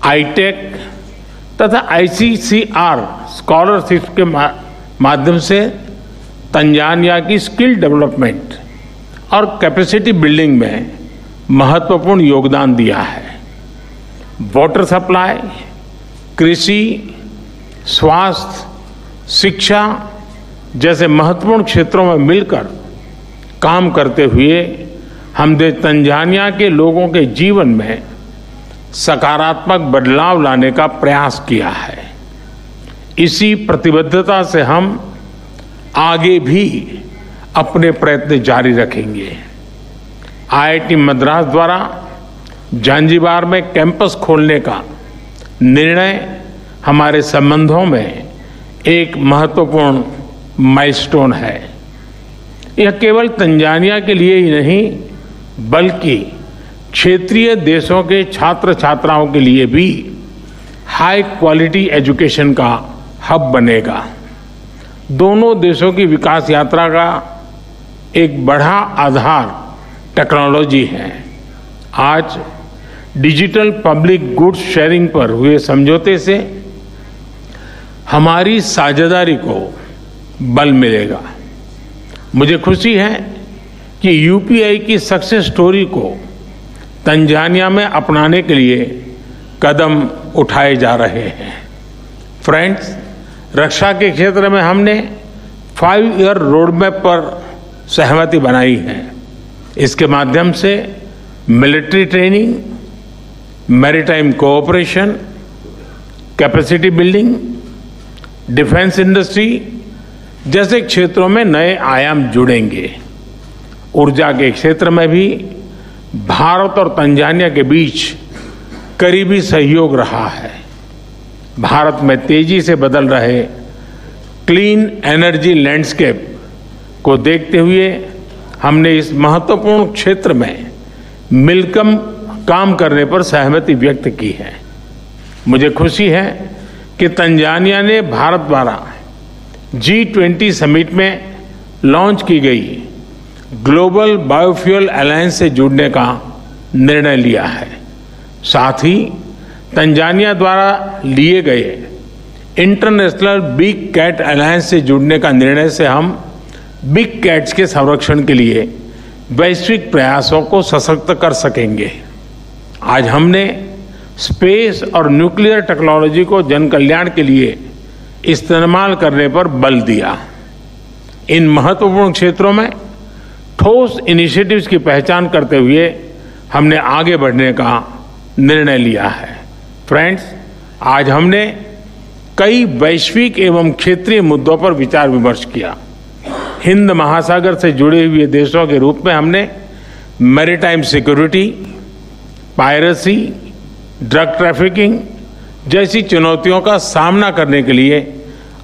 आईटेक तथा ICCR scholarship के माध्यम से तंजानिया की स्किल डेवलपमेंट और कैपेसिटी बिल्डिंग में महत्वपूर्ण योगदान दिया है। वाटर सप्लाई, कृषि, स्वास्थ्य, शिक्षा जैसे महत्वपूर्ण क्षेत्रों में मिलकर काम करते हुए हमने तंजानिया के लोगों के जीवन में सकारात्मक बदलाव लाने का प्रयास किया है। इसी प्रतिबद्धता से हम आगे भी अपने प्रयत्न जारी रखेंगे। आईआईटी मद्रास द्वारा जांजिबार में कैंपस खोलने का निर्णय हमारे संबंधों में एक महत्वपूर्ण माइलस्टोन है। यह केवल तंजानिया के लिए ही नहीं बल्कि क्षेत्रीय देशों के छात्र छात्राओं के लिए भी हाई क्वालिटी एजुकेशन का हब बनेगा। दोनों देशों की विकास यात्रा का एक बड़ा आधार टेक्नोलॉजी है। आज डिजिटल पब्लिक गुड्स शेयरिंग पर हुए समझौते से हमारी साझेदारी को बल मिलेगा। मुझे खुशी है कि यूपीआई की सक्सेस स्टोरी को तंजानिया में अपनाने के लिए कदम उठाए जा रहे हैं। फ्रेंड्स, रक्षा के क्षेत्र में हमने 5 ईयर रोडमैप पर सहमति बनाई है। इसके माध्यम से military training, maritime cooperation, capacity building, defence industry जैसे क्षेत्रों में नए आयाम जुड़ेंगे। ऊर्जा के क्षेत्र में भी भारत और तंजानिया के बीच करीबी सहयोग रहा है। भारत में तेजी से बदल रहे क्लीन एनर्जी लैंडस्केप को देखते हुए हमने इस महत्वपूर्ण क्षेत्र में मिलकर काम करने पर सहमति व्यक्त की है। मुझे खुशी है कि तंजानिया ने भारत द्वारा G20 समिट में लॉन्च की गई ग्लोबल बायोफ्यूल अलायंस से जुड़ने का निर्णय लिया है। साथ ही तंजानिया द्वारा लिए गए इंटरनेशनल बिग कैट अलायंस से जुड़ने का निर्णय से हम बिग कैट्स के संरक्षण के लिए वैश्विक प्रयासों को सशक्त कर सकेंगे। आज हमने स्पेस और न्यूक्लियर टेक्नोलॉजी को जन कल्याण के लिए इस्तेमाल करने पर बल दिया। इन महत्वपूर्ण क्षेत्रों में ठोस इनिशिएटिव्स की पहचान करते हुए हमने आगे बढ़ने का निर्णय लिया है। फ्रेंड्स, आज हमने कई वैश्विक एवं क्षेत्रीय मुद्दों पर विचार विमर्श किया। हिंद महासागर से जुड़े हुए देशों के रूप में हमने maritime security, piracy, drug trafficking जैसी चुनौतियों का सामना करने के लिए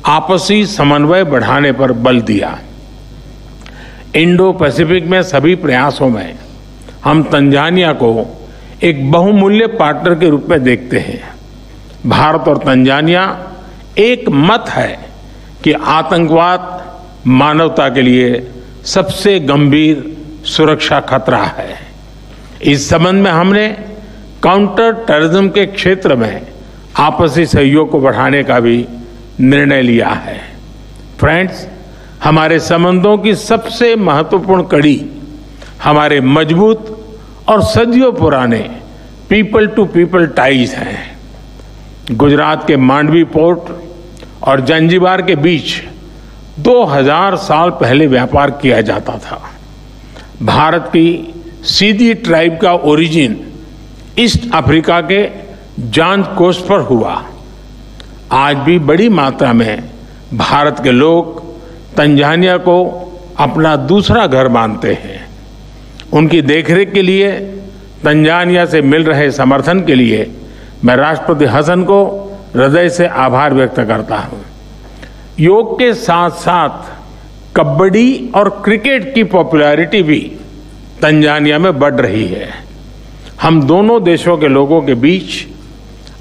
आपसी समन्वय बढ़ाने पर बल दिया। इंडो पैसिफिक में सभी प्रयासों में हम तंजानिया को एक बहुमूल्य पार्टनर के रूप में देखते हैं। भारत और तंजानिया एक मत है कि आतंकवाद मानवता के लिए सबसे गंभीर सुरक्षा खतरा है। इस संबंध में हमने काउंटर टेररिज्म के क्षेत्र में आपसी सहयोग को बढ़ाने का भी निर्णय लिया है। फ्रेंड्स, हमारे संबंधों की सबसे महत्वपूर्ण कड़ी हमारे मजबूत और सदियों पुराने पीपल टू पीपल टाइज हैं। गुजरात के मांडवी पोर्ट और जांजिबार के बीच 2000 साल पहले व्यापार किया जाता था। भारत की सीधी ट्राइब का ओरिजिन ईस्ट अफ्रीका के जांज कोस्ट पर हुआ। आज भी बड़ी मात्रा में भारत के लोग तंजानिया को अपना दूसरा घर मानते हैं। उनकी देखरेख के लिए तंजानिया से मिल रहे समर्थन के लिए मैं राष्ट्रपति हसन को हृदय से आभार व्यक्त करता हूं। योग के साथ साथ कबड्डी और क्रिकेट की पॉपुलैरिटी भी तंजानिया में बढ़ रही है। हम दोनों देशों के लोगों के बीच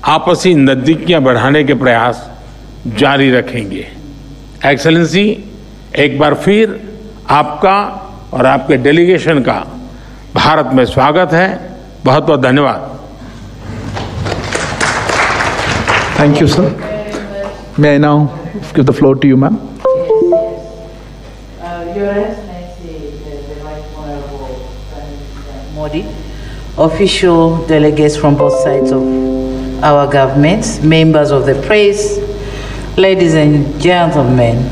आपसी नजदीकियां बढ़ाने के प्रयास जारी रखेंगे। एक्सेलेंसी, एक बार फिर आपका और आपके डेलीगेशन का भारत में स्वागत है। बहुत बहुत धन्यवाद। Thank you, sir. May I now give the floor to you, ma'am? Your Excellency, the Right Honorable Prime Minister Modi, official delegates from both sides of our governments, members of the press, ladies and gentlemen,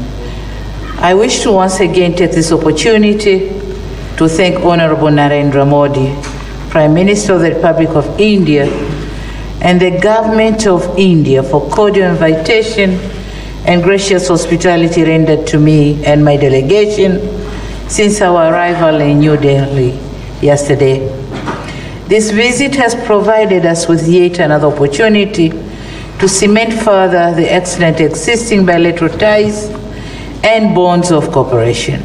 I wish to once again take this opportunity to thank Honorable Narendra Modi, Prime Minister of the Republic of India, and the Government of India for cordial invitation and gracious hospitality rendered to me and my delegation since our arrival in New Delhi yesterday. This visit has provided us with yet another opportunity to cement further the excellent existing bilateral ties and bonds of cooperation.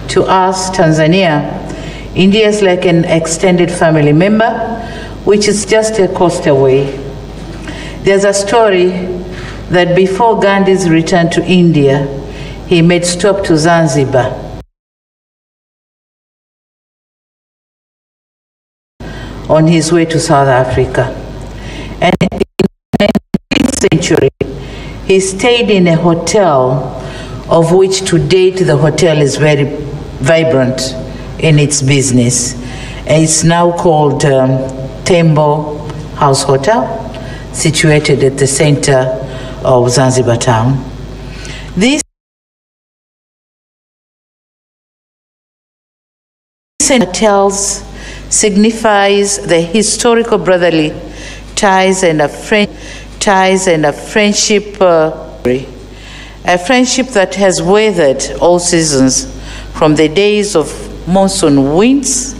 To us, Tanzania, India is like an extended family member, which is just a coast away. There's a story that before Gandhi's return to India, he made stop to Zanzibar. On his way to South Africa. And in the 19th century, he stayed in a hotel, of which to date the hotel is very vibrant in its business. And it's now called Tembo House Hotel, situated at the center of Zanzibar town. This hotels signifies the historical brotherly ties and a friendship, a friendship that has weathered all seasons, from the days of monsoon winds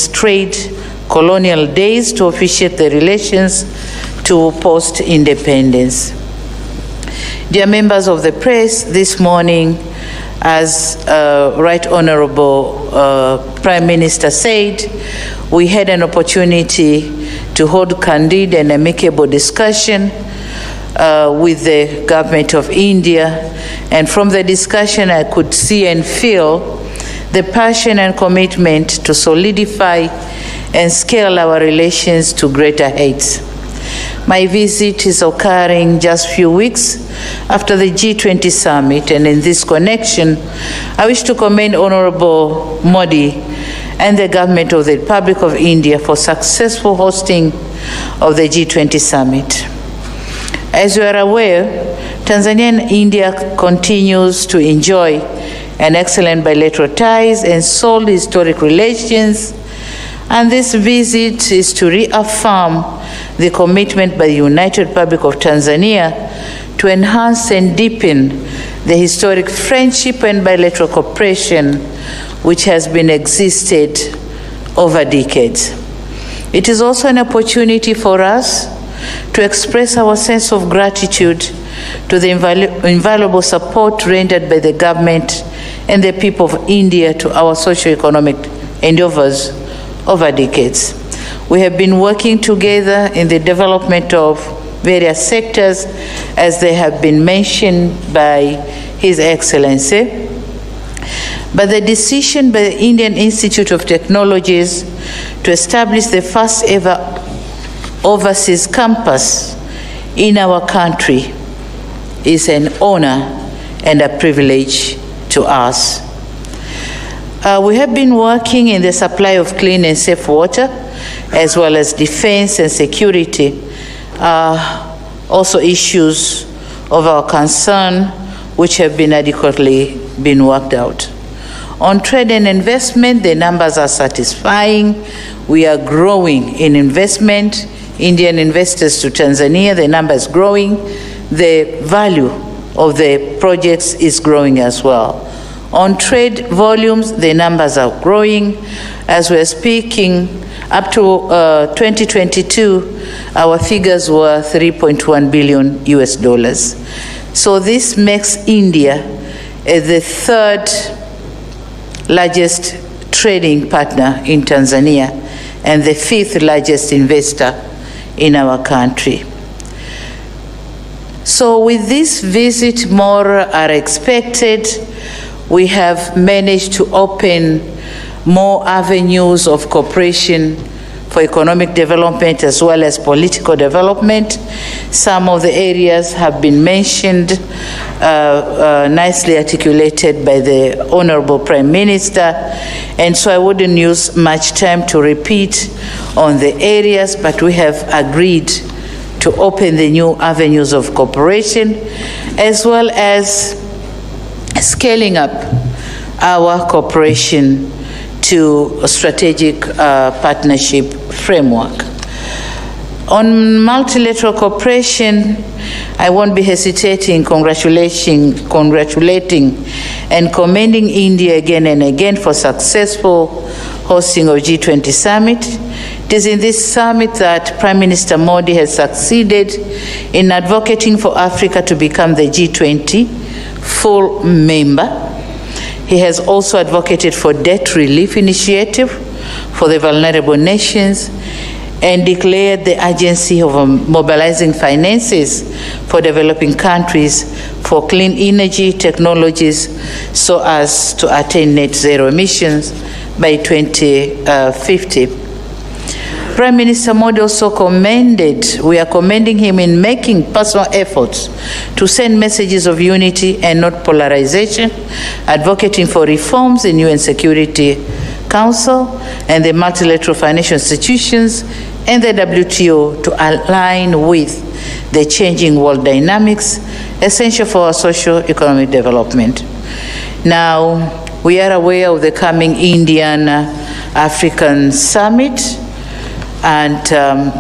trade, colonial days, to officiate the relations to post-independence. Dear members of the press, this morning, as Right Honorable Prime Minister said, we had an opportunity to hold candid and amicable discussion with the government of India, and from the discussion I could see and feel the passion and commitment to solidify and scale our relations to greater heights. My visit is occurring just a few weeks after the G20 summit, and in this connection, I wish to commend Honorable Modi and the government of the Republic of India for successful hosting of the G20 summit. As you are aware, Tanzania and India continues to enjoy an excellent bilateral ties and solid historic relations, and this visit is to reaffirm the commitment by the United Republic of Tanzania to enhance and deepen the historic friendship and bilateral cooperation which has been existed over decades. It is also an opportunity for us to express our sense of gratitude to the invaluable support rendered by the government and the people of India to our socio-economic endeavors over decades. We have been working together in the development of various sectors, as they have been mentioned by His Excellency. But the decision by the Indian Institute of Technologies to establish the first ever overseas campus in our country is an honor and a privilege to us. We have been working in the supply of clean and safe water, as well as defense and security, also issues of our concern, which have been adequately been worked out. On trade and investment, the numbers are satisfying. We are growing in investment. Indian investors to Tanzania, the number is growing. The value of the projects is growing as well. On trade volumes, the numbers are growing. As we're speaking, up to 2022, our figures were $3.1 billion US. So this makes India the third largest trading partner in Tanzania and the fifth largest investor in our country. So with this visit, more are expected. We have managed to open more avenues of cooperation for economic development as well as political development. Some of the areas have been mentioned, nicely articulated by the Honorable Prime Minister, and so I wouldn't use much time to repeat on the areas, but we have agreed to open the new avenues of cooperation as well as scaling up our cooperation to a strategic partnership framework. On multilateral cooperation, I won't be hesitating congratulating and commending India again and again for successful hosting of G20 summit. It is in this summit that Prime Minister Modi has succeeded in advocating for Africa to become the G20 full member. He has also advocated for debt relief initiative for the vulnerable nations and declared the urgency of mobilizing finances for developing countries for clean energy technologies so as to attain net zero emissions by 2050. Prime Minister Modi also we are commending him in making personal efforts to send messages of unity and not polarization, advocating for reforms in UN Security Council and the multilateral financial institutions and the WTO to align with the changing world dynamics essential for our socio-economic development. Now, we are aware of the coming Indian African Summit, and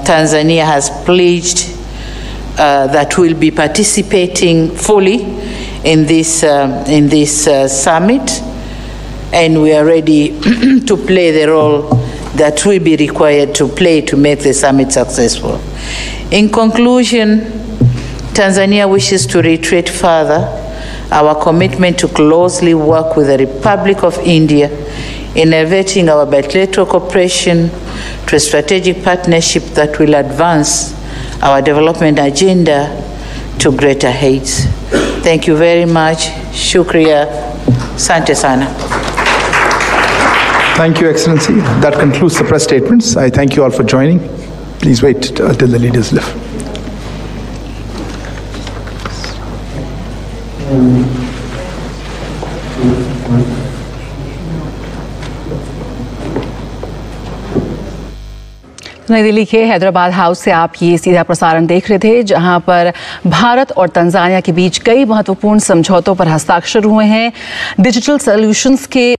Tanzania has pledged that we'll be participating fully in this summit, and we are ready to play the role that will be required to play to make the summit successful. In conclusion, Tanzania wishes to reiterate further our commitment to closely work with the Republic of India in elevating our bilateral cooperation to a strategic partnership that will advance our development agenda to greater heights. Thank you very much. Shukriya. Sante sana. Thank you, Excellency. That concludes the press statements. I thank you all for joining. Please wait till the leaders leave. नई दिल्ली के Hyderabad house से आप ये सीधा प्रसारण देख रहे थे, जहां पर भारत और तंजानिया के बीच कई महत्वपूर्ण समझौतों पर हस्ताक्षर हुए हैं। डिजिटल सॉल्यूशंस के